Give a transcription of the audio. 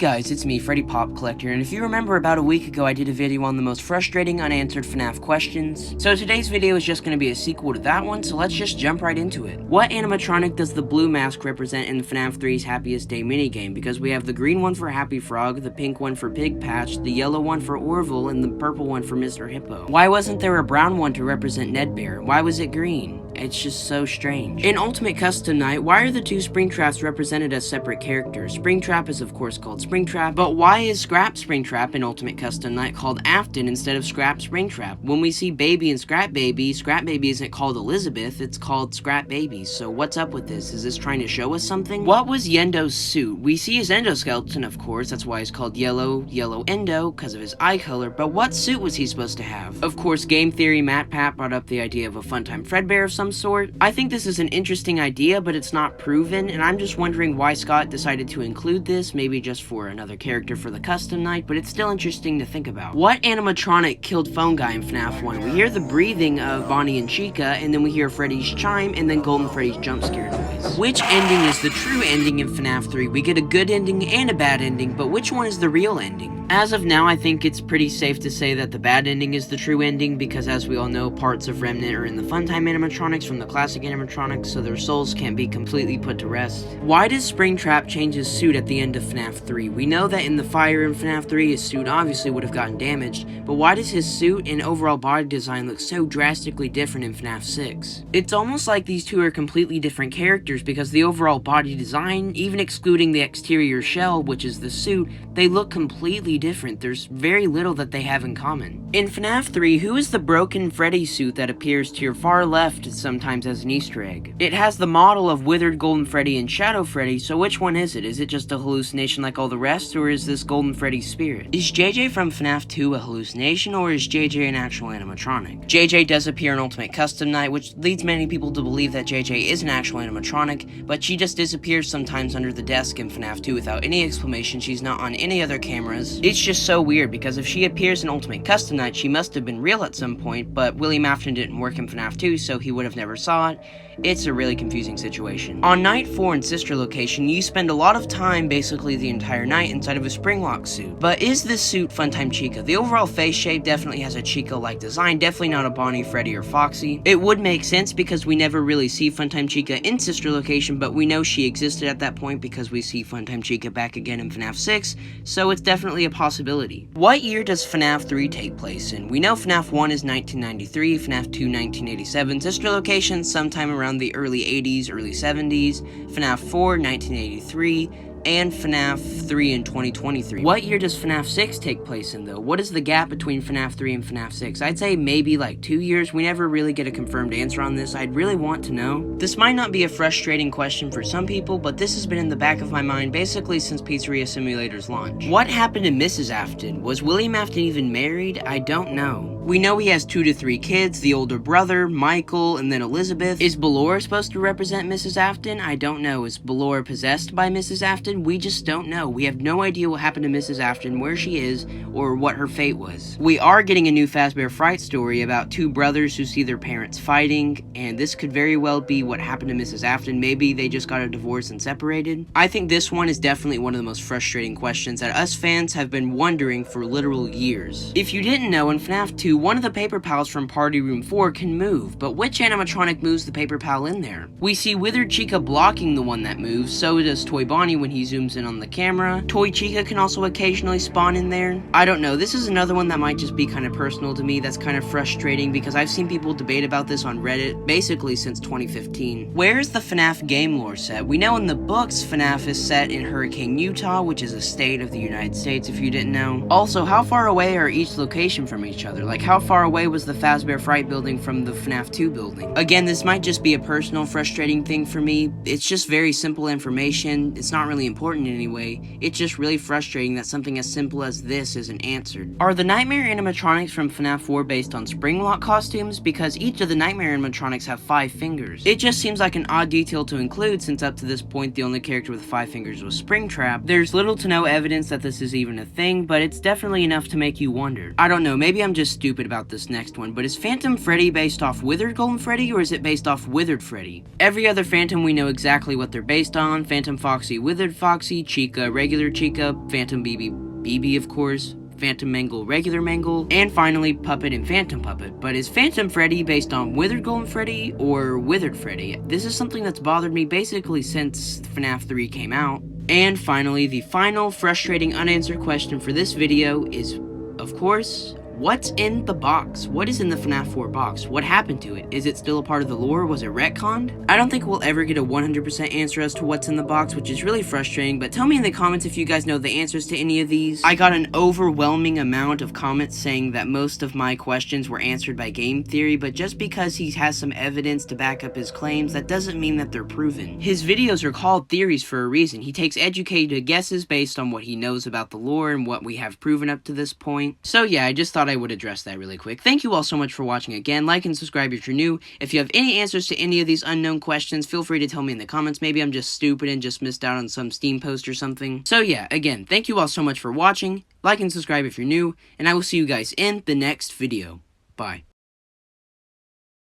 guys, it's me, Freddy Pop Collector, and if you remember about a week ago I did a video on the most frustrating unanswered FNAF questions. So today's video is just going to be a sequel to that one, so let's just jump right into it. What animatronic does the blue mask represent in FNAF 3's Happiest Day minigame? Because we have the green one for Happy Frog, the pink one for Pig Patch, the yellow one for Orville, and the purple one for Mr. Hippo. Why wasn't there a brown one to represent Ned Bear? Why was it green? It's just so strange. In Ultimate Custom Night, why are the two Springtraps represented as separate characters? Springtrap is of course called Springtrap, but why is Scrap Springtrap in Ultimate Custom Night called Afton instead of Scrap Springtrap? When we see Baby and Scrap Baby isn't called Elizabeth, it's called Scrap Baby, so what's up with this? Is this trying to show us something? What was Yendo's suit? We see his endoskeleton, of course, that's why he's called Yellow Endo, because of his eye color, but what suit was he supposed to have? Of course, Game Theory Matt Pat brought up the idea of a Funtime Fredbear of some sort. I think this is an interesting idea, but it's not proven, and I'm just wondering why Scott decided to include this, maybe just for another character for the custom night, but it's still interesting to think about. What animatronic killed Phone Guy in FNAF 1? We hear the breathing of Bonnie and Chica, and then we hear Freddy's chime, and then Golden Freddy's jump scare noise. Which ending is the true ending in FNAF 3? We get a good ending and a bad ending, but which one is the real ending? As of now, I think it's pretty safe to say that the bad ending is the true ending, because as we all know, parts of Remnant are in the Funtime animatronics from the classic animatronics, so their souls can't be completely put to rest. Why does Springtrap change his suit at the end of FNAF 3? We know that in the fire in FNAF 3, his suit obviously would have gotten damaged, but why does his suit and overall body design look so drastically different in FNAF 6? It's almost like these two are completely different characters, because the overall body design, even excluding the exterior shell, which is the suit, they look completely different. There's very little that they have in common. In FNAF 3, who is the broken Freddy suit that appears to your far left sometimes as an Easter egg? It has the model of Withered Golden Freddy and Shadow Freddy, so which one is it? Is it just a hallucination like all the rest, or is this Golden Freddy's spirit? Is JJ from FNAF 2 a hallucination, or is JJ an actual animatronic? JJ does appear in Ultimate Custom Night, which leads many people to believe that JJ is an actual animatronic, but she just disappears sometimes under the desk in FNAF 2 without any explanation. She's not on any other cameras. It's just so weird, because if she appears in Ultimate Custom Night, she must have been real at some point, but William Afton didn't work in FNAF 2, so he would have never saw it. It's a really confusing situation. On night 4 in Sister Location, you spend a lot of time, basically the entire night, inside of a Springlock suit. But is this suit Funtime Chica? The overall face shape definitely has a Chica-like design, definitely not a Bonnie, Freddy, or Foxy. It would make sense because we never really see Funtime Chica in Sister Location, but we know she existed at that point because we see Funtime Chica back again in FNAF 6, so it's definitely a possibility. What year does FNAF 3 take place in? We know FNAF 1 is 1993, FNAF 2 1987, Sister Location sometime around the early 80s, early 70s, FNAF 4, 1983, and FNAF 3 in 2023. What year does FNAF 6 take place in, though? What is the gap between FNAF 3 and FNAF 6? I'd say maybe like 2 years. We never really get a confirmed answer on this. I'd really want to know. This might not be a frustrating question for some people, but this has been in the back of my mind basically since Pizzeria Simulator's launch. What happened to Mrs. Afton? Was William Afton even married? I don't know. We know he has 2 to 3 kids, the older brother, Michael, and then Elizabeth. Is Ballora supposed to represent Mrs. Afton? I don't know. Is Ballora possessed by Mrs. Afton? We just don't know. We have no idea what happened to Mrs. Afton, where she is, or what her fate was. We are getting a new Fazbear Fright story about 2 brothers who see their parents fighting, and this could very well be what happened to Mrs. Afton. Maybe they just got a divorce and separated. I think this one is definitely one of the most frustrating questions that us fans have been wondering for literal years. If you didn't know, in FNAF 2, one of the paper pals from Party Room 4 can move, but which animatronic moves the paper pal in there? We see Withered Chica blocking the one that moves, so does Toy Bonnie when he zooms in on the camera. Toy Chica can also occasionally spawn in there. I don't know, this is another one that might just be kind of personal to me that's kind of frustrating because I've seen people debate about this on Reddit basically since 2015. Where is the FNAF game lore set? We know in the books FNAF is set in Hurricane, Utah, which is a state of the United States if you didn't know. Also, how far away are each location from each other? Like how far away was the Fazbear Fright building from the FNAF 2 building? Again, this might just be a personal frustrating thing for me. It's just very simple information. It's not really important in any way. It's just really frustrating that something as simple as this isn't answered. Are the Nightmare animatronics from FNAF 4 based on Springlock costumes? Because each of the Nightmare animatronics have 5 fingers. It just seems like an odd detail to include since up to this point the only character with 5 fingers was Springtrap. There's little to no evidence that this is even a thing, but it's definitely enough to make you wonder. I don't know, maybe I'm just stupid about this next one, but is Phantom Freddy based off Withered Golden Freddy, or is it based off Withered Freddy? Every other Phantom we know exactly what they're based on: Phantom Foxy, Withered Withered Foxy, Chica, regular Chica, Phantom BB of course, Phantom Mangle, regular Mangle, and finally Puppet and Phantom Puppet. But is Phantom Freddy based on Withered Golden Freddy or Withered Freddy? This is something that's bothered me basically since FNAF 3 came out. And finally, the final frustrating unanswered question for this video is, of course, what's in the box? What is in the FNAF 4 box? What happened to it? Is it still a part of the lore? Was it retconned? I don't think we'll ever get a 100% answer as to what's in the box, which is really frustrating, but tell me in the comments if you guys know the answers to any of these. I got an overwhelming amount of comments saying that most of my questions were answered by game theory, but just because he has some evidence to back up his claims, that doesn't mean that they're proven. His videos are called theories for a reason. He takes educated guesses based on what he knows about the lore and what we have proven up to this point. So yeah, I just thought I would address that really quick. Thank you all so much for watching again. Like and subscribe if you're new. If you have any answers to any of these unknown questions, feel free to tell me in the comments. Maybe I'm just stupid and just missed out on some Steam post or something. So yeah, again, thank you all so much for watching. Like and subscribe if you're new, and I will see you guys in the next video. Bye.